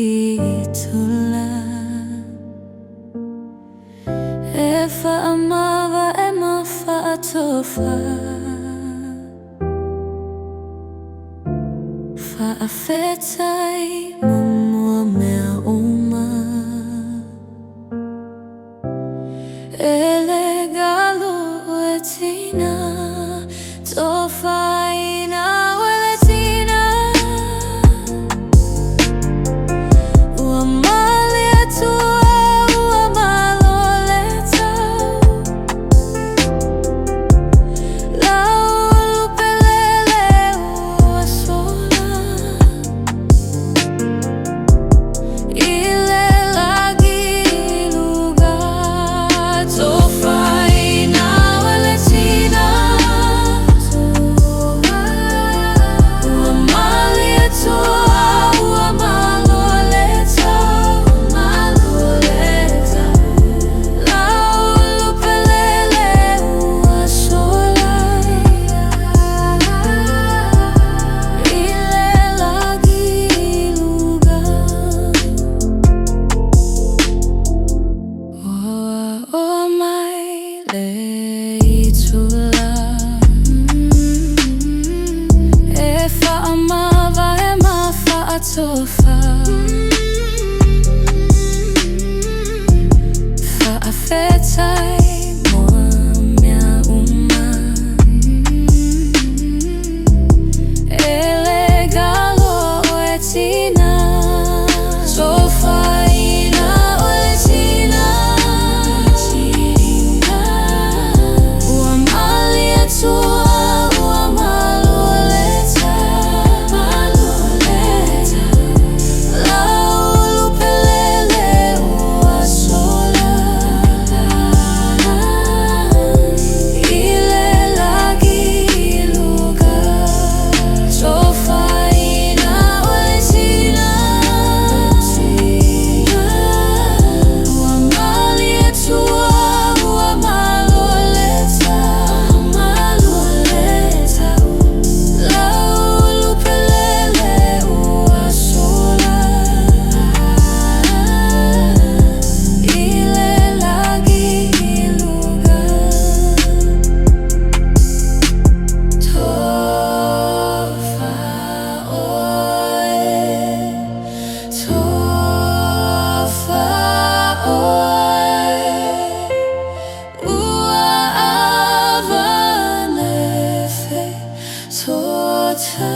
itula e whaamawa e ma whaatofa whaawhetai mumua mea uma ele galo e tina Tofaina Oe tina ua mali atua ua malo le tau lau lupelele ua sola i le lagi lugar Tofaina Oe tina Tofa whaawhetai moa mea uma ele galo e tina Tofaina Oe tina ua mali atua ua malo le Tota